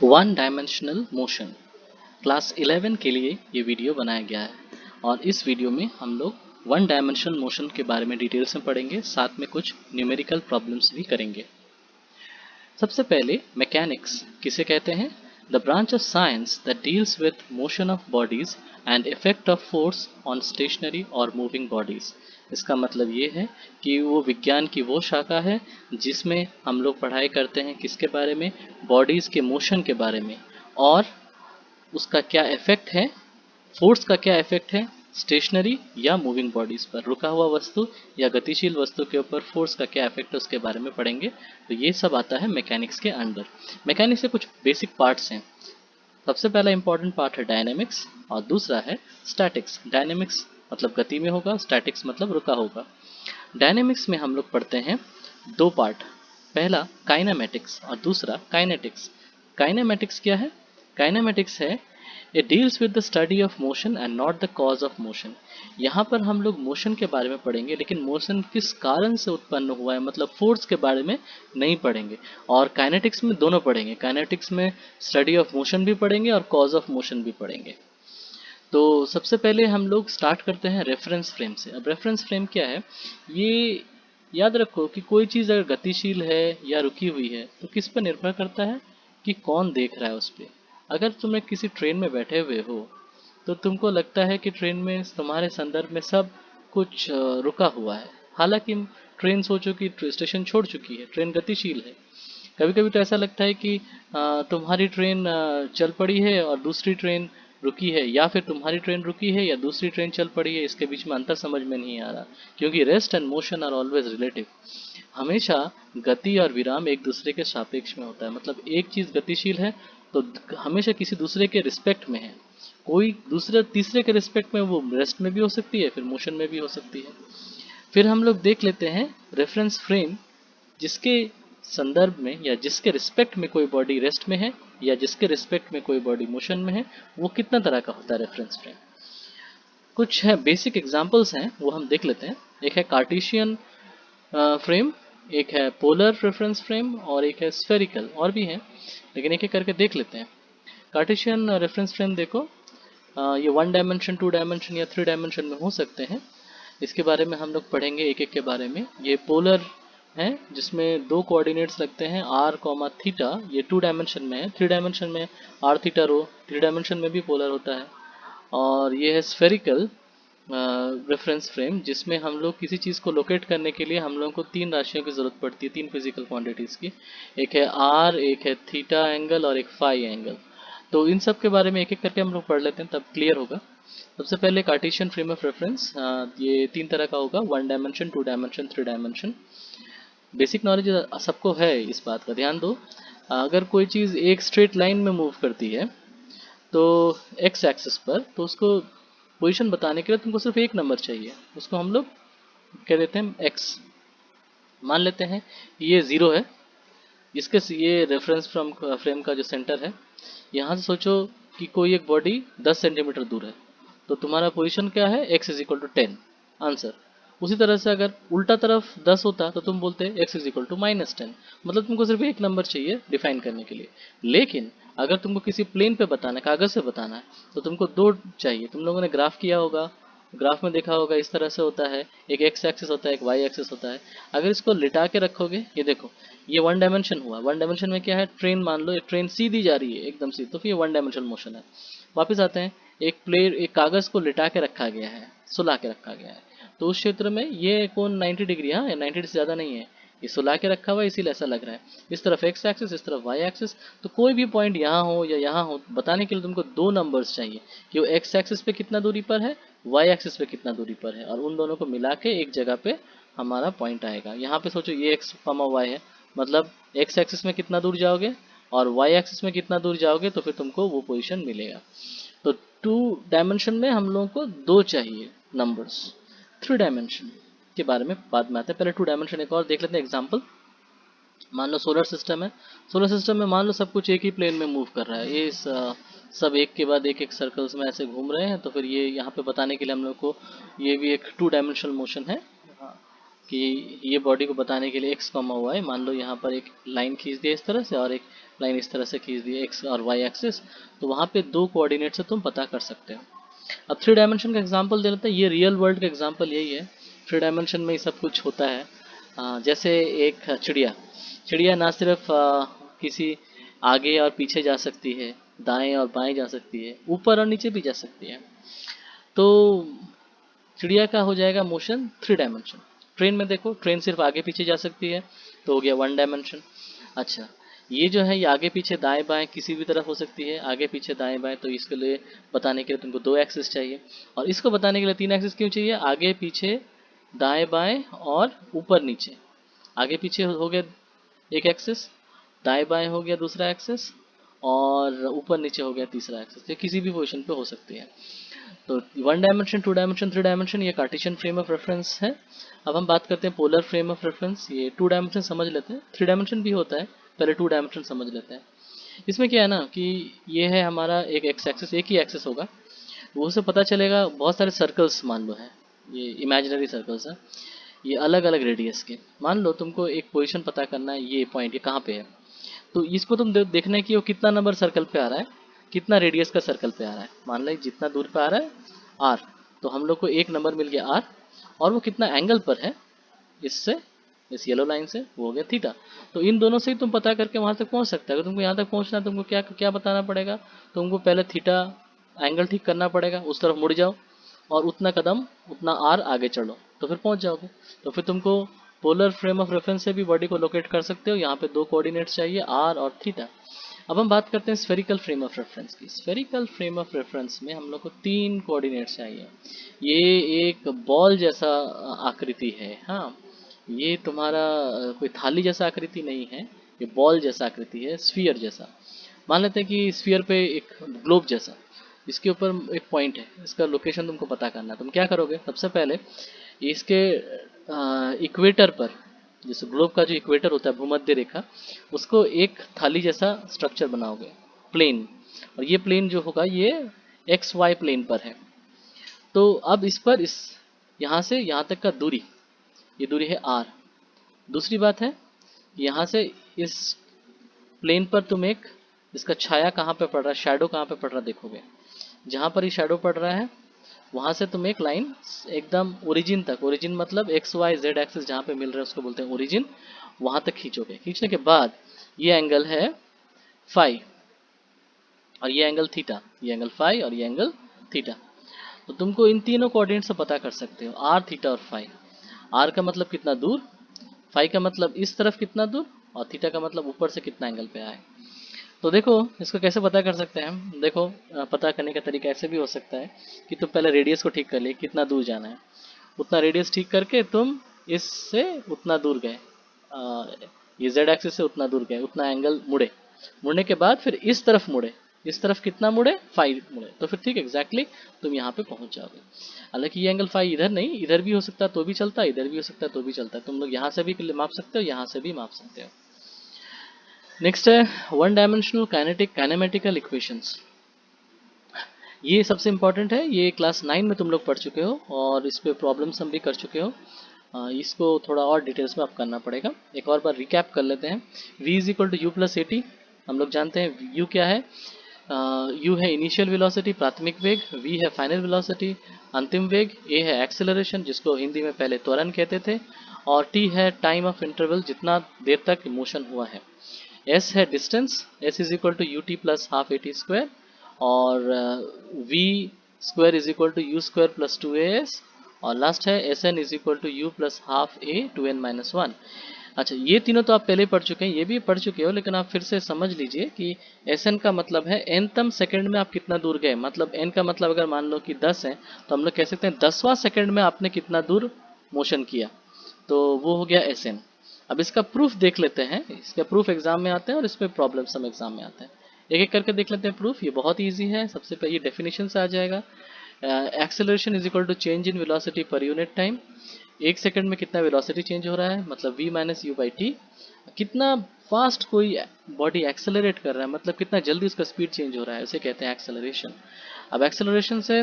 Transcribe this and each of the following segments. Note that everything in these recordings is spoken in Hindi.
वन डायमेंशनल मोशन क्लास 11 के लिए ये वीडियो बनाया गया है और इस वीडियो में हम लोग वन डायमेंशनल मोशन के बारे में डिटेल्स में पढ़ेंगे, साथ में कुछ न्यूमेरिकल प्रॉब्लम्स भी करेंगे। सबसे पहले मैकेनिक्स किसे कहते हैं? The branch of science that deals with motion of bodies and effect of force on stationary और मूविंग बॉडीज। इसका मतलब ये है कि वो विज्ञान की वो शाखा है जिसमें हम लोग पढ़ाई करते हैं किसके बारे में? बॉडीज के मोशन के बारे में, और उसका क्या इफेक्ट है, फोर्स का क्या इफेक्ट है स्टेशनरी या मूविंग बॉडीज पर, रुका हुआ वस्तु या गतिशील वस्तु के ऊपर फोर्स का क्या इफेक्ट है उसके बारे में पढ़ेंगे। तो ये सब आता है मैकेनिक्स के अंडर। मैकेनिक्स के कुछ बेसिक पार्ट्स हैं। सबसे पहला इंपॉर्टेंट पार्ट है डायनेमिक्स और दूसरा है स्टैटिक्स। डायनेमिक्स मतलब गति में होगा, स्टैटिक्स मतलब रुका होगा। डायनेमिक्स में हम लोग पढ़ते हैं दो पार्ट, पहला काइनेमेटिक्स और दूसरा काइनेटिक्स। काइनेमेटिक्स क्या है? काइनेमेटिक्स है it deals with the study of motion and not the cause of motion. यहाँ पर हम लोग मोशन के बारे में पढ़ेंगे, लेकिन मोशन किस कारण से उत्पन्न हुआ है, मतलब फोर्स के बारे में नहीं पढ़ेंगे। और काइनेटिक्स में दोनों पढ़ेंगे, काइनेटिक्स में स्टडी ऑफ मोशन भी पढ़ेंगे और कॉज ऑफ मोशन भी पढ़ेंगे। तो सबसे पहले हम लोग स्टार्ट करते हैं रेफरेंस फ्रेम से। अब रेफरेंस फ्रेम क्या है? ये याद रखो कि कोई चीज़ अगर गतिशील है या रुकी हुई है तो किस पर निर्भर करता है कि कौन देख रहा है उस पर। अगर तुम किसी ट्रेन में बैठे हुए हो तो तुमको लगता है कि ट्रेन में तुम्हारे संदर्भ में सब कुछ रुका हुआ है, हालांकि ट्रेन सोचो कि स्टेशन छोड़ चुकी है, ट्रेन गतिशील है। कभी कभी तो ऐसा लगता है कि तुम्हारी ट्रेन चल पड़ी है और दूसरी ट्रेन रुकी है, या फिर तुम्हारी ट्रेन रुकी है या दूसरी ट्रेन चल पड़ी है, इसके बीच में अंतर समझ में नहीं आ रहा, क्योंकि rest and motion are always relative. हमेशा गति और विराम एक दूसरे के सापेक्ष में होता है, मतलब एक चीज़ गतिशील है तो हमेशा किसी दूसरे के रिस्पेक्ट में है। कोई दूसरे तीसरे के रिस्पेक्ट में वो रेस्ट में भी हो सकती है, फिर मोशन में भी हो सकती है। फिर हम लोग देख लेते हैं रेफरेंस फ्रेम, जिसके संदर्भ में या जिसके रिस्पेक्ट में कोई बॉडी रेस्ट में है या जिसके रिस्पेक्ट में कोई बॉडी मोशन में है, वो कितना तरह का होता है रेफरेंस फ्रेम। कुछ है बेसिक एग्जांपल्स हैं, वो हम देख लेते हैं। एक है कार्टेशियन फ्रेम, एक है पोलर रेफरेंस फ्रेम और एक है स्फेरिकल, और भी हैं, लेकिन एक एक करके देख लेते हैं। कार्टेशियन रेफरेंस फ्रेम देखो, ये वन डायमेंशन, टू डायमेंशन या थ्री डायमेंशन में हो सकते हैं। इसके बारे में हम लोग पढ़ेंगे एक एक के बारे में। ये पोलर है जिसमें दो कोऑर्डिनेट्स लगते हैं आर कॉमा थीटा, ये टू डायमेंशन में है। थ्री डायमेंशन में r theta rho, three dimension में भी पोलर होता है। और ये है स्फेरिकल रेफरेंस फ्रेम, जिसमें हम लोग किसी चीज़ को लोकेट करने के लिए हम लोगों को तीन राशियों की ज़रूरत पड़ती है, तीन फिजिकल क्वांटिटीज़ की। एक है आर, एक है थीटा एंगल और एक फाई एंगल। तो इन सब के बारे में एक एक करके हम लोग पढ़ लेते हैं, तब क्लियर होगा। सबसे पहले कार्टेशियन फ्रेम ऑफ रेफरेंस, ये तीन तरह का होगा, one dimension, two dimension, three dimension. Basic knowledge सबको है इस बात का, ध्यान दो। अगर कोई चीज़ एक स्ट्रेट लाइन में मूव करती है तो एक्स एक्सिस पर, तो उसको पोजीशन बताने के लिए तुमको सिर्फ एक नंबर चाहिए, उसको हम लोग कह देते हैं एक्स। मान लेते हैं ये ज़ीरो है, ये रेफरेंस फ्रेम का जो सेंटर है। यहाँ से सोचो कि कोई एक बॉडी 10 सेंटीमीटर दूर है, तो तुम्हारा पोजीशन क्या है? x is equal to 10, answer. उसी तरह से अगर उल्टा तरफ 10 होता तो तुम बोलते x इज इक्वल टू -10। मतलब तुमको सिर्फ एक नंबर चाहिए डिफाइन करने के लिए। लेकिन अगर तुमको किसी प्लेन पे बताना है, कागज से बताना है, तो तुमको दो चाहिए। तुम लोगों ने ग्राफ किया होगा, ग्राफ में देखा होगा इस तरह से होता है, एक एक्स एक्सिस होता है, एक वाई एक्सिस होता है। अगर इसको लिटा के रखोगे, ये देखो, ये वन डायमेंशन हुआ। वन डायमेंशन में क्या है? ट्रेन, मान लो एक ट्रेन सीधी जा रही है एकदम सीधी, तो फिर ये वन डायमेंशनल मोशन है। वापस आते हैं, एक कागज को लिटा के रखा गया है, सुला के रखा गया है, तो उस क्षेत्र में ये कोण 90 डिग्री, हाँ 90 डिग्री से ज़्यादा नहीं है, ये सुला के रखा हुआ है इसीलिए ऐसा लग रहा है। इस तरफ एक्स एक्सिस, इस तरफ वाई एक्सिस, तो कोई भी पॉइंट यहाँ हो या यहाँ हो, बताने के लिए तुमको दो नंबर्स चाहिए कि वो एक्स एक्सिस पे कितना दूरी पर है, वाई एक्सिस पे कितना दूरी पर है, और उन दोनों को मिला के एक जगह पे हमारा पॉइंट आएगा। यहाँ पे सोचो ये एक्स कॉमा वाई है, मतलब एक्स एक्सिस में कितना दूर जाओगे और वाई एक्सिस में कितना दूर जाओगे, तो फिर तुमको वो पोजीशन मिलेगा। तो टू डायमेंशन में हम लोगों को दो चाहिए नंबर्स। थ्री डायमेंशन के बारे में बाद में आते हैं, पहले टू डायमेंशन एक और देख लेते हैं एग्जांपल। मान लो सोलर सिस्टम है। सोलर सिस्टम में मान लो सब कुछ एक ही प्लेन में मूव कर रहा है, ये सब एक के बाद एक सर्कल्स में ऐसे घूम रहे हैं, तो फिर ये यहाँ पे बताने के लिए हम लोग को ये भी एक टू डायमेंशनल मोशन है। हाँ, कि ये बॉडी को बताने के लिए x, y, मान लो यहाँ पर एक लाइन खींच दिया इस तरह से और एक लाइन इस तरह से खींच दी x और y एक्सिस, तो वहाँ पे दो कोऑर्डिनेट से तुम पता कर सकते हो। अब 3 डायमेंशन का एग्जांपल दे लेते हैं, ये रियल वर्ल्ड का एग्जांपल यही है। 3 डायमेंशन में ये सब कुछ होता है। जैसे एक चिड़िया, चिड़िया ना सिर्फ किसी आगे और पीछे जा सकती है, दाएं और बाएं जा सकती है, ऊपर और नीचे भी जा सकती है। तो चिड़िया का हो जाएगा मोशन 3 डायमेंशन। ट्रेन में देखो, ट्रेन सिर्फ आगे पीछे जा सकती है, तो हो गया 1 डायमेंशन। अच्छा, ये जो है ये आगे पीछे दाएं बाएं किसी भी तरफ हो सकती है, आगे पीछे दाएं बाएं, तो इसके लिए बताने के लिए तुमको 2 एक्सिस चाहिए, और इसको बताने के लिए 3 एक्सिस क्यों चाहिए? आगे पीछे दाएं बाएं और ऊपर नीचे। आगे पीछे हो गया एक एक्सिस, दाएं बाएं हो गया दूसरा एक्सिस, और ऊपर नीचे हो गया तीसरा एक्सिस। ये किसी भी पोजीशन पे हो सकती है। तो 1 डायमेंशन, 2 डायमेंशन, 3 डायमेंशन, ये कार्टेशियन फ्रेम ऑफ रेफरेंस है। अब हम बात करते हैं पोलर फ्रेम ऑफ रेफरेंस। ये 2 डायमेंशन समझ लेते हैं, 3 डायमेंशन भी होता है, पहले 2 डायमेंशन समझ लेते हैं। इसमें क्या है ना कि ये है हमारा एक एक्स एक्सिस, एक ही एक्सिस होगा, वो से पता चलेगा बहुत सारे सर्कल्स मान लो है, ये इमेजिनरी सर्कल्स है, ये अलग अलग रेडियस के। मान लो तुमको एक पोजीशन पता करना है, ये पॉइंट ये कहाँ पे है, तो इसको तुम देखना है कि वो कितना नंबर सर्कल पे आ रहा है, कितना रेडियस का सर्कल पे आ रहा है। मान लो जितना दूर पे आ रहा है आर, तो हम लोग को एक नंबर मिल गया आर, और वो कितना एंगल पर है इससे, इस येलो लाइन से, वो हो गया थीटा। तो इन दोनों से ही तुम पता करके वहां तक पहुंच सकते हो। अगर तुमको यहाँ तक पहुंचना है, तुमको क्या क्या बताना पड़ेगा? तुमको पहले थीटा एंगल ठीक करना पड़ेगा, उस तरफ मुड़ जाओ और उतना कदम उतना आर आगे चढ़ो, तो फिर पहुंच जाओगे। तो फिर तुमको पोलर फ्रेम ऑफ रेफरेंस से भी बॉडी को लोकेट कर सकते हो। यहाँ पे 2 कोऑर्डिनेट्स चाहिए, आर और थीटा। अब हम बात करते हैं स्फेरिकल फ्रेम ऑफ रेफरेंस की। स्फेरिकल फ्रेम ऑफ रेफरेंस में हम लोग को 3 कोऑर्डिनेट्स चाहिए। ये एक बॉल जैसा आकृति है, हाँ, ये तुम्हारा कोई थाली जैसा आकृति नहीं है, ये बॉल जैसा आकृति है, स्फीयर जैसा। मान लेते हैं कि स्फीयर पे एक ग्लोब जैसा, इसके ऊपर एक पॉइंट है, इसका लोकेशन तुमको पता करना है। तुम क्या करोगे? सबसे पहले इसके इक्वेटर पर, जैसे ग्लोब का जो इक्वेटर होता है, भूमध्य रेखा, उसको एक थाली जैसा स्ट्रक्चर बनाओगे, प्लेन। और ये प्लेन जो होगा ये एक्स वाई प्लेन पर है। तो अब इस पर इस यहाँ से यहाँ तक का दूरी, ये दूरी है आर। दूसरी बात है, यहाँ से इस प्लेन पर तुम एक, इसका छाया कहाँ पे पड़ रहा है, शैडो कहाँ पे पड़ रहा है देखोगे। जहाँ पर ये शैडो पड़ रहा है वहां से तुम एक लाइन एकदम ओरिजिन तक, ओरिजिन मतलब एक्स वाई जेड एक्सिस जहाँ पे मिल रहा है उसको बोलते हैं ओरिजिन, वहां तक खींचोगे। खींचने के बाद ये एंगल है फाई और ये एंगल थीटा, ये एंगल फाई और ये एंगल थीटा। तो तुमको इन तीनों कोऑर्डिनेट से पता कर सकते हो, आर थीटा और फाई। आर का मतलब कितना दूर, फाई का मतलब इस तरफ कितना दूर, और थीटा का मतलब ऊपर से कितना एंगल पे आए। तो देखो इसको कैसे पता कर सकते हैं हम। देखो पता करने का तरीका ऐसे भी हो सकता है कि तुम पहले रेडियस को ठीक कर लिए, कितना दूर जाना है, उतना रेडियस ठीक करके तुम इससे उतना दूर गए, ये जेड एक्सिस से उतना दूर गए, उतना एंगल मुड़े। मुड़ने के बाद फिर इस तरफ मुड़े, इस तरफ कितना मुड़े, फाई मुड़े, तो फिर ठीक एग्जैक्टली तुम यहाँ पे पहुंच जाओगे। हालांकि ये एंगल फाई इधर नहीं, इधर भी हो सकता है तो भी चलता है, इधर भी हो सकता है तो भी चलता है। तुम लोग यहाँ से भी माप सकते हो, यहाँ से भी माप सकते हो। नेक्स्ट है 1 डायमेंशनल काइनेटिक काइनेमेटिकल इक्वेशंस। ये सबसे इंपॉर्टेंट है, ये क्लास 9 में तुम लोग पढ़ चुके हो और इस पे प्रॉब्लम्स हम भी कर चुके हो। इसको थोड़ा और डिटेल्स में आप करना पड़ेगा। एक और बार रिकैप कर लेते हैं। v is equal to u plus a t, हम लोग जानते हैं u क्या है। u है इनिशियल वेलोसिटी, प्राथमिक वेग, v है फाइनल वेलोसिटी, अंतिम वेग, a है एक्सेलरेशन जिसको हिंदी में पहले त्वरण कहते थे, और t है टाइम ऑफ इंटरवल, जितना देर तक मोशन हुआ है। s है distance, s is equal to u t plus half a t square, और v square is equal to u square plus 2as, और लास्ट है s n is equal to u plus half a two n minus one. अच्छा, ये तीनों तो आप पहले पढ़ चुके हैं, ये भी पढ़ चुके हो, लेकिन आप फिर से समझ लीजिए कि एस एन का मतलब है nतम सेकंड में आप कितना दूर गए। मतलब n का मतलब अगर मान लो कि 10 है, तो हम लोग कह सकते हैं 10वां सेकंड में आपने कितना दूर मोशन किया, तो वो हो गया एस एन। अब इसका प्रूफ देख लेते हैं, इसका प्रूफ एग्जाम में आते हैं और इस पर प्रॉब्लम सब एग्जाम में आते हैं। एक एक करके देख लेते हैं प्रूफ। ये बहुत ईजी है। सबसे पहले ये डेफिनेशन से आ जाएगा। Acceleration is equal to change in velocity per unit time. एक सेकंड में कितना वेलोसिटी चेंज हो रहा है, मतलब v minus u by t. कितना फास्ट कोई बॉडी एक्सेलरेट कर रहा है, मतलब कितना जल्दी उसका स्पीड चेंज हो रहा है, उसे कहते हैं एक्सेलरेशन। अब एक्सेलरेशन से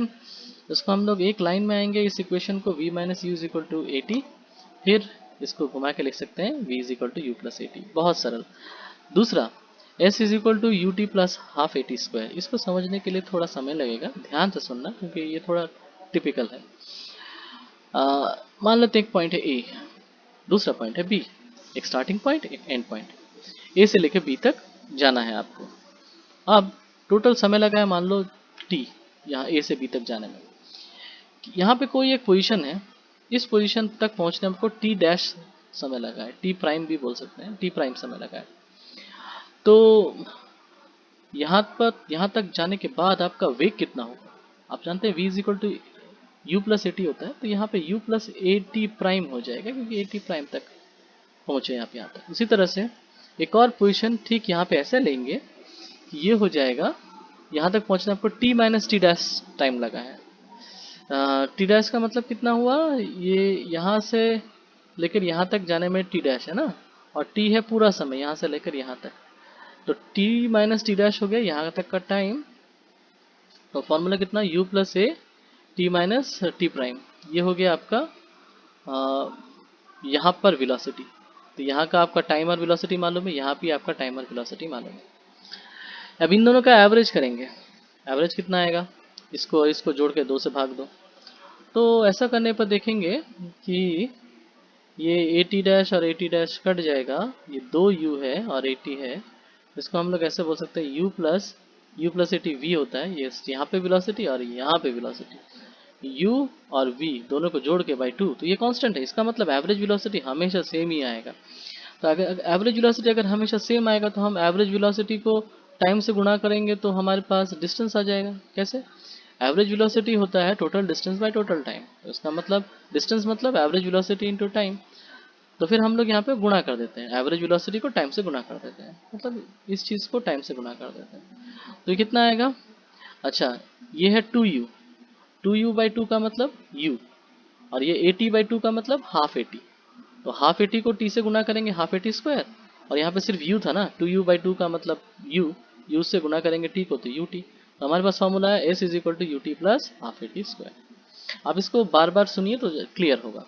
इसको हम लोग एक लाइन में आएंगे, इस इक्वेशन को v minus u is equal to a t, फिर इसको घुमा के लिख सकते हैं v is equal to u plus a t, बहुत सरल। दूसरा s is equal to u t plus half a t square, इसको समझने के लिए थोड़ा समय लगेगा, ध्यान से सुनना क्योंकि ये थोड़ा टिपिकल है। मान लेते हैं एक पॉइंट है ए, दूसरा पॉइंट है बी, एक स्टार्टिंग पॉइंट एक एंड पॉइंट, ए से लेकर बी तक जाना है आपको। अब टोटल समय लगा है मान लो टी, यहाँ ए से बी तक जाने में। यहाँ पे कोई एक पोजीशन है, इस पोजीशन तक पहुँचने में आपको टी डैश समय लगा है, टी प्राइम भी बोल सकते हैं, टी प्राइम समय लगा है। तो यहाँ तक जाने के बाद आपका वेग कितना होगा, आप जानते हैं v is equal to u plus a t होता है, तो यहाँ पे u plus a t prime हो जाएगा क्योंकि ए टी प्राइम तक पहुँचे आप यहाँ तक। उसी तरह से एक और पोजीशन ठीक यहाँ पे ऐसे लेंगे कि ये हो जाएगा, यहाँ तक पहुँचने आपको t minus T dash time लगा है। टी डैश का मतलब कितना हुआ, ये यहाँ से लेकर यहाँ तक जाने में टी डैश है ना, और t है पूरा समय यहाँ से लेकर यहाँ तक, तो t माइनस टी डैश हो गया यहाँ तक का टाइम। तो फॉर्मूला कितना, u plus a T minus T prime, ये हो गया आपका यहाँ पर वेलोसिटी। तो यहाँ का आपका टाइम और वेलोसिटी मालूम है, यहाँ भी आपका टाइम और वेलोसिटी मालूम है। अब इन दोनों का एवरेज करेंगे, एवरेज कितना आएगा, इसको जोड़ के 2 से भाग दो। तो ऐसा करने पर देखेंगे कि ये ए टी डैश और ए टी डैश कट जाएगा, ये 2u है और ए टी है, इसको हम लोग ऐसे बोल सकते हैं you plus a T V होता है, ये यहाँ पे वेलोसिटी और यहाँ पे वेलोसिटी, u और v दोनों को जोड़ के बाई 2, तो ये कांस्टेंट है, इसका मतलब एवरेज वेलोसिटी हमेशा सेम ही आएगा। तो अगर एवरेज वेलोसिटी अगर हमेशा सेम आएगा तो हम एवरेज वेलोसिटी को टाइम से गुणा करेंगे तो हमारे पास डिस्टेंस आ जाएगा। कैसे, एवरेज वेलोसिटी होता है total distance by total time, तो इसका मतलब डिस्टेंस मतलब एवरेज वेलोसिटी इनटू टाइम। तो फिर हम लोग यहाँ पे गुणा कर देते हैं, एवरेज वेलोसिटी को टाइम से गुणा कर देते हैं, मतलब इस चीज़ को टाइम से गुणा कर देते हैं। तो ये कितना आएगा, अच्छा ये है 2u, 2u बाई 2 का मतलब u, और ये 80 बाई 2 का मतलब हाफ 80, तो हाफ 80 को t से गुना करेंगे हाफ 80 स्क्वायर, और यहाँ पे सिर्फ u था ना, 2u बाई 2 का मतलब u से गुना करेंगे t को तो ut। तो हमारे पास फॉर्मूला है s is equal to u t plus half 80 square. आप इसको बार बार सुनिए तो क्लियर होगा।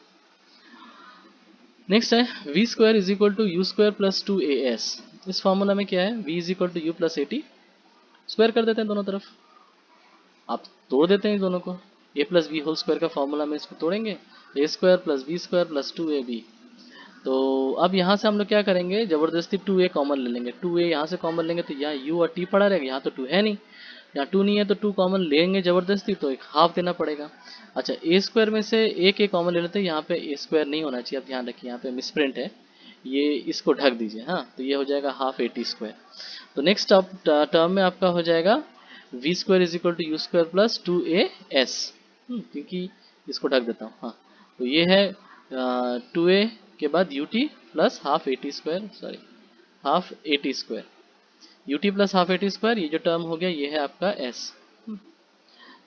नेक्स्ट है v square is equal to u square plus 2as। इस फॉर्मूला में क्या है, v is equal to u plus a t, square कर देते हैं दोनों तरफ, आप तोड़ देते हैं दोनों को, a plus b whole square का फॉर्मूला में इसको तोड़ेंगे, a square plus b square plus 2ab। तो अब यहाँ से हम लोग क्या करेंगे, जबरदस्ती 2a कॉमन ले लेंगे, 2a यहाँ से कॉमन लेंगे तो यहाँ u और t पड़ा रहेगा, यहाँ तो 2 है नहीं, यहाँ 2 नहीं है तो 2 कॉमन लेंगे जबरदस्ती, तो एक हाफ देना पड़ेगा। अच्छा ए स्क्वायर में से एक a कॉमन ले लेते हैं, यहाँ पे ए स्क्वायर नहीं होना चाहिए, आप ध्यान रखिए यहाँ पे मिसप्रिंट है, ये इसको ढक दीजिए, हाँ तो ये हो जाएगा हाफ 80 स्क्वायर। तो नेक्स्ट टर्म में आपका हो जाएगा v square is equal to u square plus 2as, क्योंकि इसको ढक देता हूँ, हाँ तो ये है 2a के बाद ut plus half 80 square, sorry half 80 square, ut plus half 80 square, ये जो टर्म हो गया ये है आपका s।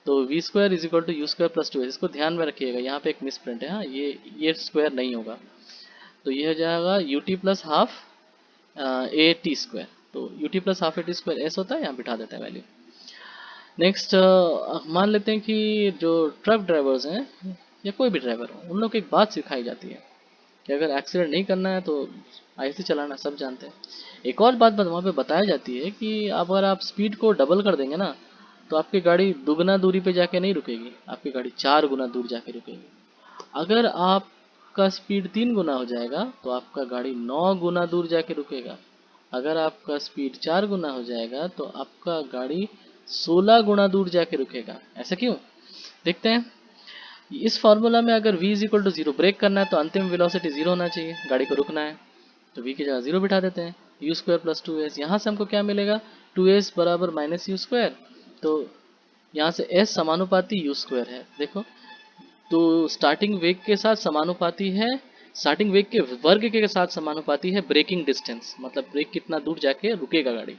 तो v square is equal to u square plus 2s, इसको ध्यान में रखिएगा, यहाँ पे एक मिस प्रिंट है, हाँ ये स्क्वायर नहीं होगा, तो ये हो जाएगा ut प्लस हाफ 80 स्क्वायर, तो ut plus half 80 square s होता है, यहाँ बिठा देते हैं वैल्यू। नेक्स्ट मान लेते हैं कि जो ट्रक ड्राइवर्स हैं या कोई भी ड्राइवर हो, उन लोग को एक बात सिखाई जाती है कि अगर एक्सीडेंट नहीं करना है तो ऐसे चलाना, सब जानते हैं। एक और बात वहाँ पे बताई जाती है कि अगर आप स्पीड को डबल कर देंगे ना तो आपकी गाड़ी दुगना दूरी पे जाके नहीं रुकेगी, आपकी गाड़ी 4 गुना दूर जाके रुकेगी। अगर आपका स्पीड 3 गुना हो जाएगा तो आपका गाड़ी 9 गुना दूर जाके रुकेगा। अगर आपका स्पीड 4 गुना हो जाएगा तो आपका गाड़ी 16 गुना दूर जाके रुकेगा। ऐसा क्यों, देखते हैं। इस फार्मूला में अगर v is equal to 0 break करना है तो अंतिम वेलोसिटी 0 होना चाहिए, गाड़ी को रुकना है तो v की जगह 0 बिठा देते हैं, यू स्क्वायर प्लस 2s। यहाँ से हमको क्या मिलेगा, 2s बराबर माइनस यू स्क्वायर, तो यहाँ से s समानुपाती यू स्क्वायर है, देखो तो स्टार्टिंग वेग के साथ समानुपाती है, स्टार्टिंग वेग के वर्ग के साथ समानुपाती है ब्रेकिंग डिस्टेंस, मतलब ब्रेक कितना दूर जाके रुकेगा गाड़ी।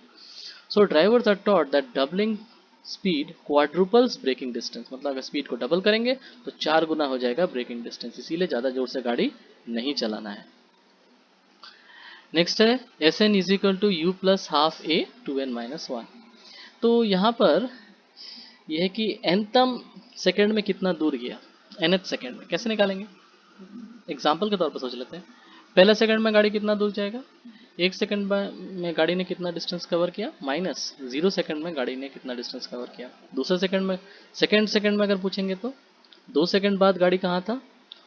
So drivers are taught that doubling speed quadruples braking distance, मतलब अगर स्पीड को डबल करेंगे तो 4 गुना हो जाएगा ब्रेकिंग डिस्टेंस, इसीलिए ज़्यादा जोर से गाड़ी नहीं चलाना है। नेक्स्ट है s n is equal to u plus half a two n minus 1। तो यहाँ पर यह है कि nतम सेकेंड में कितना दूर गया, nth सेकेंड में कैसे निकालेंगे, एग्जाम्पल के तौर पर सोच लेते हैं। पहले सेकंड में गाड़ी कितना दूर जाएगा, 1 सेकंड में गाड़ी ने कितना डिस्टेंस कवर किया, माइनस 0 सेकंड में गाड़ी ने कितना डिस्टेंस कवर किया। दूसरे सेकंड में अगर पूछेंगे तो 2 सेकंड बाद गाड़ी कहाँ था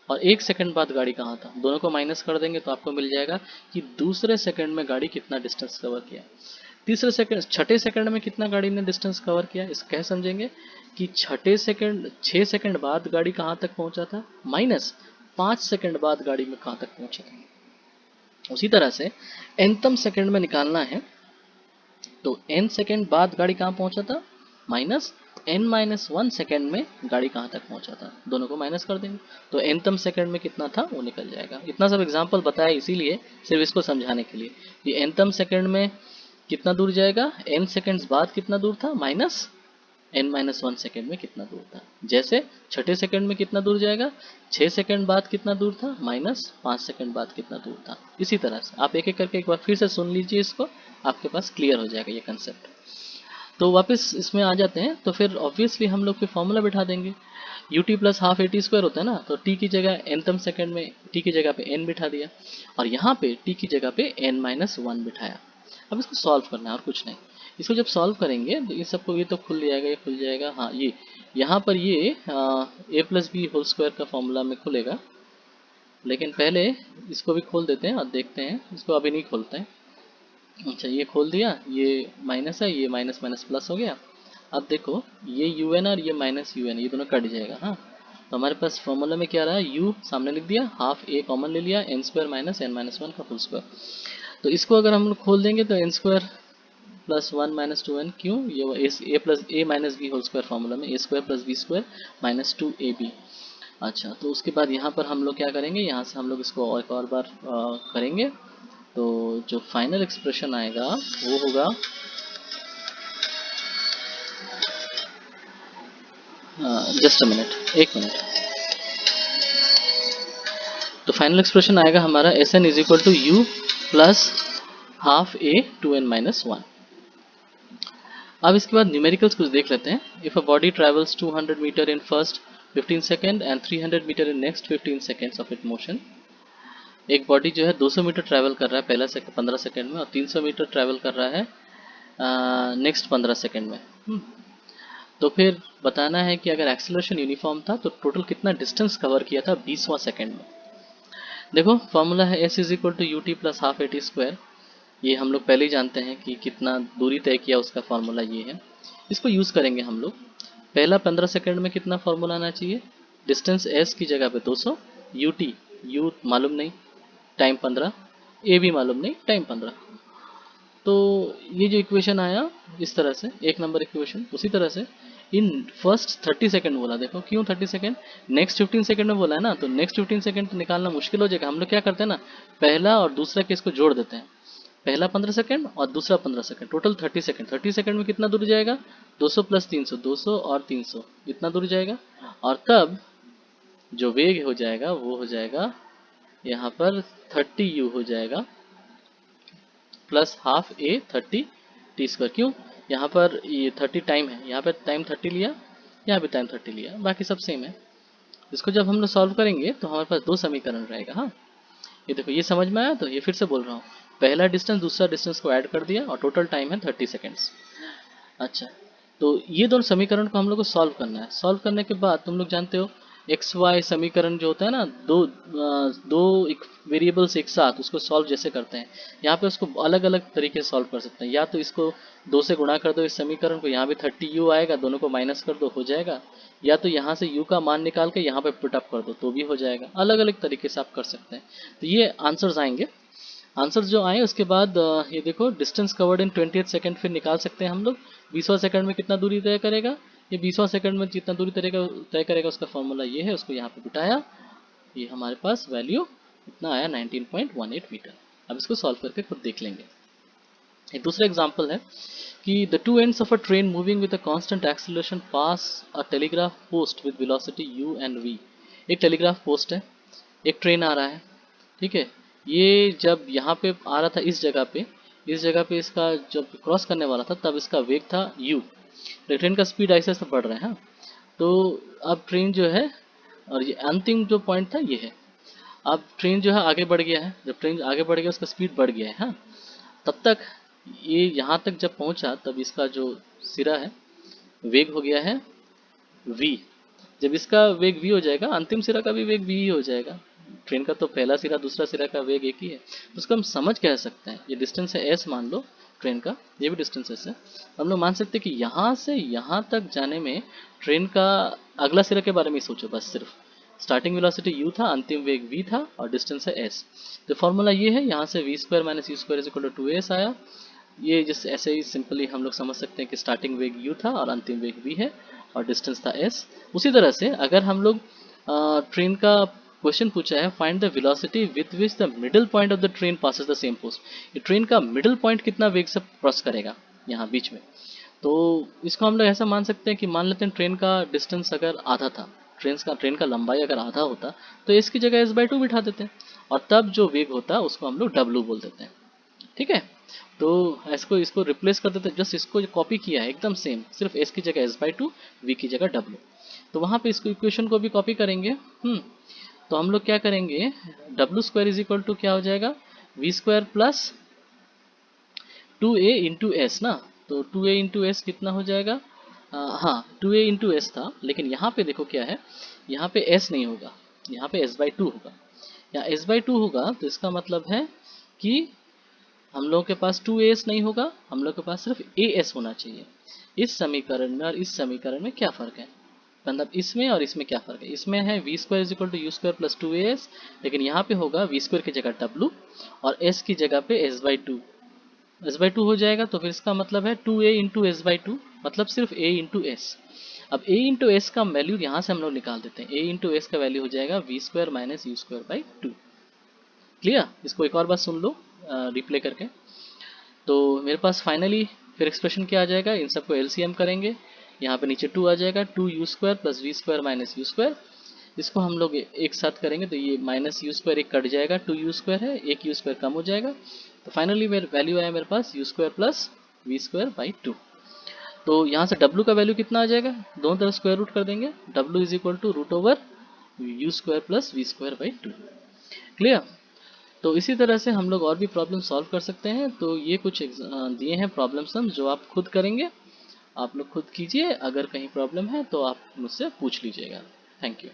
और 1 सेकंड बाद गाड़ी कहाँ था, दोनों को माइनस कर देंगे तो आपको मिल जाएगा कि दूसरे सेकंड में गाड़ी कितना डिस्टेंस कवर किया। छठे सेकंड में कितना गाड़ी ने डिस्टेंस कवर किया, इस कह समझेंगे कि 6 सेकंड बाद गाड़ी कहाँ तक पहुंचा था, माइनस 5 सेकंड बाद गाड़ी में कहाँ तक पहुंचा था। उसी तरह से nतम सेकंड में निकालना है तो n सेकंड बाद गाड़ी कहाँ पहुंचा था, माइनस n-1 सेकंड में गाड़ी कहाँ तक पहुंचा था, दोनों को माइनस कर देंगे तो nतम सेकंड में कितना था वो निकल जाएगा। इतना सब एग्जांपल बताया इसीलिए, सिर्फ इसको समझाने के लिए कि nतम सेकंड में कितना दूर जाएगा, n सेकंड्स बाद कितना दूर था, माइनस n-1 सेकंड में कितना दूर था। जैसे छठे सेकंड में कितना दूर जाएगा, 6 सेकंड बाद कितना दूर था, माइनस 5 सेकंड बाद कितना दूर था। इसी तरह से आप एक एक करके एक बार फिर से सुन लीजिए, इसको आपके पास क्लियर हो जाएगा ये कंसेप्ट। तो वापस इसमें आ जाते हैं, तो फिर ऑब्वियसली हम लोग फिर फॉर्मूला बिठा देंगे। ut plus half a t square होता है ना, तो t की जगह nतम सेकंड में t की जगह पे n बिठा दिया और यहाँ पे t की जगह पे n-1 बिठाया। अब इसको सॉल्व करना है और कुछ नहीं। इसको जब सॉल्व करेंगे तो ये सबको, ये तो खुल जाएगा, ये खुल जाएगा, हाँ ये यहाँ पर ये a plus b whole square का फॉर्मूला में खुलेगा, लेकिन पहले इसको भी खोल देते हैं और देखते हैं। इसको अभी नहीं खोलते हैं। अच्छा ये खोल दिया, ये माइनस है, ये माइनस माइनस प्लस हो गया। अब देखो ये un और ये माइनस un ये दोनों कट जाएगा। हाँ तो हमारे पास फॉर्मूला में क्या रहा, u सामने लिख दिया, हाफ a कॉमन ले लिया, n स्क्वायर माइनस n-1 का होल स्क्वायर। तो इसको अगर हम लोग खोल देंगे तो n square plus 1 minus 2n, क्यों, ये a plus a minus b whole square formula में a square plus b square minus 2ab। अच्छा तो उसके बाद यहाँ पर हम लोग क्या करेंगे, यहाँ से हम लोग इसको और एक और बार करेंगे तो जो फाइनल एक्सप्रेशन आएगा वो होगा, जस्ट अ मिनट, 1 मिनट। तो फाइनल एक्सप्रेशन आएगा हमारा Sn is equal to u plus half a 2n-1। अब इसके बाद न्यूमेरिकल्स कुछ देख लेते हैं। If a body travels 200 metre in first 15 second and 300 metre in next 15 seconds of it motion. एक बॉडी जो है 200 मीटर ट्रैवल कर रहा है पहला 15 सेकेंड में और 300 मीटर ट्रैवल कर रहा है नेक्स्ट 15 सेकेंड में। तो फिर बताना है कि अगर एक्सेलरेशन यूनिफॉर्म था तो टोटल कितना डिस्टेंस कवर किया था 20वां सेकेंड में। देखो फॉर्मूला है s is equal to u t plus half a t square. ये हम लोग पहले ही जानते हैं कि कितना दूरी तय किया उसका फॉर्मूला ये है। इसको यूज़ करेंगे हम लोग। पहला 15 सेकंड में कितना फॉर्मूला आना चाहिए, डिस्टेंस s की जगह पे 200, ut u मालूम नहीं, टाइम 15, a भी मालूम नहीं, टाइम 15। तो ये जो इक्वेशन आया इस तरह से, 1 नंबर इक्वेशन। उसी तरह से इन फर्स्ट 30 सेकंड बोला, देखो क्यों 30 सेकंड, नेक्स्ट 15 सेकंड में बोला है ना, तो नेक्स्ट 15 सेकंड तो निकालना मुश्किल हो जाएगा। हम लोग क्या करते हैं ना, पहला और दूसरा केस को जोड़ देते हैं, पहला 15 सेकंड और दूसरा 15 सेकंड, टोटल 30 सेकंड। 30 सेकंड में कितना दूर जाएगा, 200 प्लस 300, 200 और 300 इतना दूर जाएगा। और तब जो वेग हो जाएगा वो हो जाएगा यहाँ पर 30u हो जाएगा plus half a 30 T square. क्यों, यहाँ पर ये 30 टाइम है, यहाँ पर टाइम 30 लिया, यहाँ भी टाइम 30 लिया, बाकी सब सेम है। इसको जब हम लोग सॉल्व करेंगे तो हमारे पास 2 समीकरण रहेगा। हाँ ये देखो, ये समझ में आया, तो ये फिर से बोल रहा हूँ, पहला डिस्टेंस दूसरा डिस्टेंस को ऐड कर दिया और टोटल टाइम है 30 सेकेंड्स। अच्छा तो ये दोनों समीकरण को हम लोग को सॉल्व करना है। सॉल्व करने के बाद तुम लोग जानते हो एक्स वाई समीकरण जो होता है ना, दो वेरिएबल्स एक साथ उसको सॉल्व जैसे करते हैं, यहाँ पे उसको अलग अलग तरीके से सॉल्व कर सकते हैं। या तो इसको 2 से गुणा कर दो इस समीकरण को, यहाँ भी 30u आएगा, दोनों को माइनस कर दो, हो जाएगा। या तो यहाँ से u का मान निकाल के यहाँ पे पुटअप कर दो तो भी हो जाएगा। अलग अलग तरीके से आप कर सकते हैं। तो ये आंसर्स आएंगे। आंसर्स जो आए उसके बाद ये देखो, डिस्टेंस कवर्ड इन 28 सेकंड फिर निकाल सकते हैं हम लोग। 20वां सेकंड में कितना दूरी तय करेगा, ये 20वां सेकंड में जितना दूरी तय करेगा उसका फॉर्मूला ये है, उसको यहाँ पे बिठाया, ये हमारे पास वैल्यू इतना आया 19.18 मीटर। अब इसको सॉल्व करके खुद देख लेंगे। एक दूसरा एग्जाम्पल है कि the two ends of a train moving with a constant acceleration pass a telegraph post with velocity u and v। एक टेलीग्राफ पोस्ट है, एक ट्रेन आ रहा है, ठीक है। ये जब यहाँ पे आ रहा था इस जगह पे इसका जब क्रॉस करने वाला था तब इसका वेग था u। ट्रेन का स्पीड ऐसे ऐसे बढ़ रहा है। हाँ तो अब ट्रेन जो है, और ये अंतिम जो पॉइंट था ये है, अब ट्रेन जो है आगे बढ़ गया है, जब ट्रेन आगे बढ़ गया उसका स्पीड बढ़ गया है, हाँ, तब तक ये यहाँ तक जब पहुँचा तब इसका जो सिरा है वेग हो गया है v। जब इसका वेग v हो जाएगा, अंतिम सिरा का भी वेग v ही हो जाएगा। ट्रेन का तो पहला सिरा दूसरा सिरा का वेग एक ही है, तो उसको हम समझ कह सकते हैं, ये डिस्टेंस है s मान लो ट्रेन का, ये भी डिस्टेंस s है। हम लोग मान सकते हैं कि यहाँ से यहाँ तक जाने में ट्रेन का अगला सिरा के बारे में ही सोचो बस, सिर्फ स्टार्टिंग वेलोसिटी u था, अंतिम वेग v था और डिस्टेंस है s। तो फॉर्मूला ये है, यहाँ से v square minus u square is equal to 2s आया। ये जैसे ऐसे ही सिंपली हम लोग समझ सकते हैं कि स्टार्टिंग वेग u था और अंतिम वेग v है और डिस्टेंस था s। उसी तरह से अगर हम लोग ट्रेन का क्वेश्चन पूछा है, find the velocity with which the middle point of the train passes the same post, ये ट्रेन का मिडिल पॉइंट कितना वेग से क्रॉस करेगा यहाँ बीच में। तो इसको हम लोग ऐसा मान सकते हैं कि मान लेते हैं ट्रेन का डिस्टेंस अगर आधा था, ट्रेन का लंबाई अगर आधा होता तो एस की जगह s/2 बिठा देते हैं और तब जो वेग होता उसको हम लोग w बोल देते हैं। ठीक है, तो इसको रिप्लेस कर देते हैं, जस्ट इसको कॉपी किया है एकदम सेम, सिर्फ s की जगह s/2, v की जगह w। तो वहाँ पे इसको इक्वेशन को भी कॉपी करेंगे। तो हम लोग क्या करेंगे, w square is equal to क्या हो जाएगा, v square plus 2a into s ना। तो 2a इंटू एस कितना हो जाएगा, हाँ 2a इंटू एस था, लेकिन यहाँ पे देखो क्या है, यहाँ पे s नहीं होगा, यहाँ पे s/2 होगा। यहाँ s/2 होगा तो इसका मतलब है कि हम लोगों के पास 2as नहीं होगा, हम लोग के पास सिर्फ as होना चाहिए। इस समीकरण में और इस समीकरण में क्या फ़र्क है, मतलब इसमें और इसमें क्या फ़र्क है, इसमें है v square is equal to u square plus 2as, लेकिन यहाँ पे होगा v स्क्वायर की जगह w और s की जगह पे s/2 हो जाएगा। तो फिर इसका मतलब है 2a इंटू s/2, मतलब सिर्फ a इंटू एस। अब a इंटू एस का वैल्यू यहाँ से हम लोग निकाल देते हैं, a इंटू एस का वैल्यू हो जाएगा v square minus u square by 2। Clear, इसको एक और बार सुन लो रिप्ले करके। तो मेरे पास फाइनली फिर एक्सप्रेशन क्या आ जाएगा, इन सबको एलसीएम करेंगे, यहाँ पे नीचे 2 आ जाएगा, 2 u square plus v square minus u square. इसको हम लोग एक साथ करेंगे तो ये माइनस यू स्क्वायर एक कट जाएगा, 2 यू स्क्वायर है, एक यू स्क्वायर कम हो जाएगा। तो फाइनली मेरे वैल्यू आया मेरे पास u square plus v square by 2। तो यहाँ से w का वैल्यू कितना आ जाएगा, दोनों तरफ स्क्वायर रूट कर देंगे, w is equal to root over u square plus v square by 2। Clear. तो इसी तरह से हम लोग और भी प्रॉब्लम सॉल्व कर सकते हैं। तो ये कुछ दिए हैं प्रॉब्लम सम जो आप खुद करेंगे, आप लोग खुद कीजिए, अगर कहीं प्रॉब्लम है तो आप मुझसे पूछ लीजिएगा। Thank you.